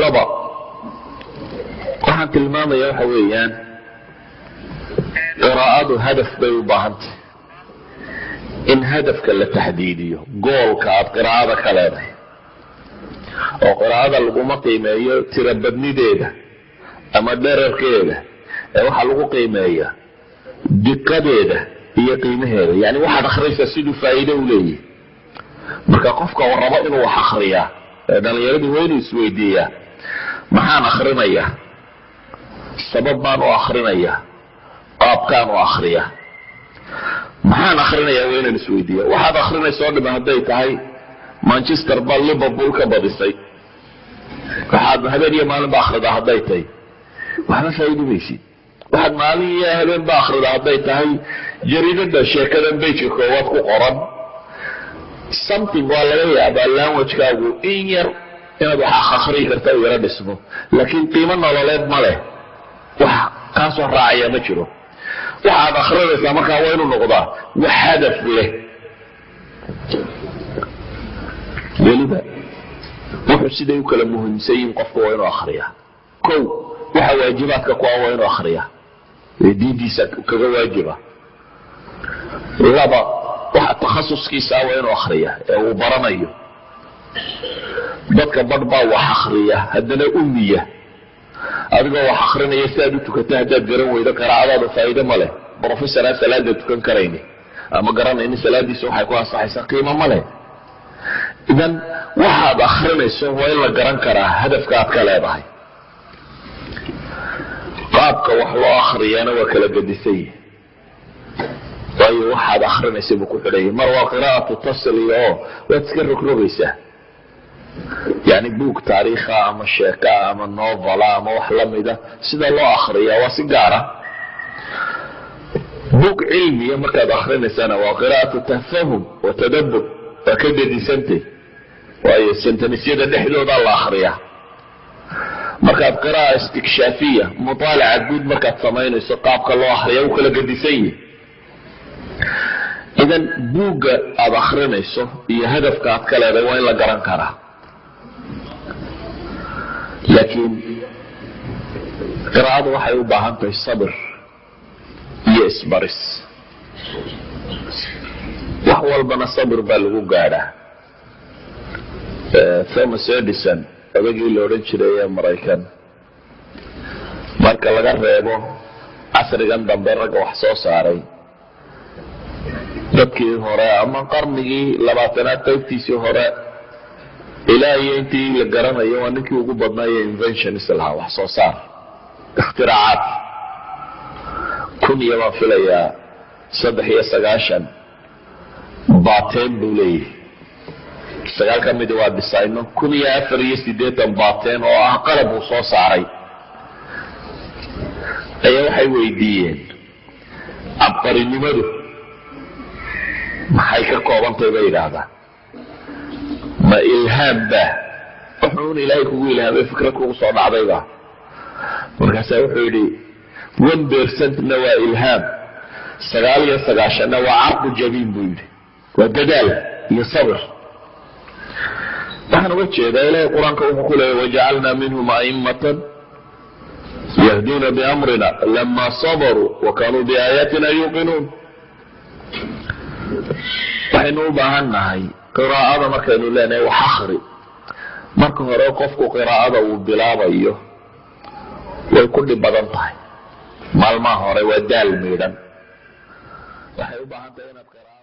laba waxaan tilmaamaya waxa weeyaan qiraa'adu hadaf bay u baahantay in hadafka la taxdiidiyo goolka aad qiraa'ada ka leedahay oo qiraa'ada laguma qiimeeyo tirabadnideeda ama dherarkeeda ee waxaa lagu qiimeeya diqadeeda iyo qiimaheeda yani waxaad akhriyaysaa siduu faa'iido u leeyahay marka qofka uu rabo inuu wax akhriyaa dhalinyaradu waa inuu isweydiiyaa maxaan akhrinayaa sabab baan u akhrinayaa qaabkaan u akhriyaa maxaan akhrinayaa waa inaan isweydiiyaa waxaad akhrinaysa oo dhima hadday tahay manchester baa liverpool ka badisay waxaad habeen iyo maalin ba akhridaa hadday tahay waxba faa'iido maysid waxaad maalin iyo habeen ba akhridaa hadday tahay jariidada sheekadan bejka koowaad ku qoran something waa laga yaabaa languagekaagu in yar inaad wax akhriyi karta u yaro dhismo laakiin qiimo nololeed ma leh wax kaasoo raacaya ma jiro waxaad akhrinaysaa markaa waa inuu noqdaa wax hadaf leh weliba wuxuu siday u kala muhiimsan yihiin qofka waa inuu akhriyaa kow waxa waajibaadka ku ah waa inuu akhriyaa ee diintiisa kaga waajiba laba waxa takhasuskiisa waa inuu akhriyaa ee uu baranayo dadka badh baa wax akhriya haddana umiya adigoo wax akhrinaya si aad u tukata haddaad garan weydo qiraa'adaada faa'iido ma leh professor aan salaada tukan karayni ama garanayni salaadiisa waxay ku ansaxaysaa qiimo ma leh idan waxaad akhrinayso waa in la garan karaa hadafka aad ka leedahay qaabka wax loo akhriyana waa kala gadisay waayo waxaad akhrinaysa buu ku xidhayay mar waa qiraa'atu tasliya oo waad iska rogrogaysaa يعني بوك تاريخا اما شيكا اما نوفلا اما وحلميدا سيدا لو اخريا واسقارة بوك علمي مركز اخرين سنة وقراءة تفهم وتدبر فكده دي سنتي وهي السنة نسيدة نحلو دا الله اخريا مركز قراءة استكشافية مطالعة جود مركز ثمين سقابك الله اخريا وكلا قد سيء اذن بوك اب اخرين يسو هي هدف كات كلا وين لا قران كرا لكن قراءة waxay u baahan tahay sabir iyo isbaris wax walbana sabir baa lagu gaaraa Thomas Edison odagii la oran jiray Mareykan marka laga reebo casrigan dambe rag wax soo saaray dadkii hore ama qarnigii 20aad qaybtiisii hore إلهي أنتي لقرنا يوانكي وقبضنا invention إسلها وحصو صار اختراعات كن يما فيليا صدح يساقاشا باطين بولي ساقال كمي دواد بساينو كن يأفر يسيديتا باطين وأقرب وصو صاري أيها وحي ويديين عبقري نمدو محايكا قوبان طيبين هذا ما إلهام به وحون إلهي كو إلهام فكرة كو صعب عضيبا وركاسا وحولي 1% نوى إلهام سغالية سغاشا نوى عقد جميل بولي والددال يصبر نحن وجه إذا إلهي القرآن كو وجعلنا منهم أئمة يهدون بأمرنا لما صبروا وكانوا بآياتنا يوقنون وحنو بهنا هاي قراءة markaynu leenahay wax akhri marka hore qofku qiraa'ada uu bilaabayo way ku dhib badan tahay maalmaha hore waa daal meedan waxay u baahan tahay inaad qiraa'ada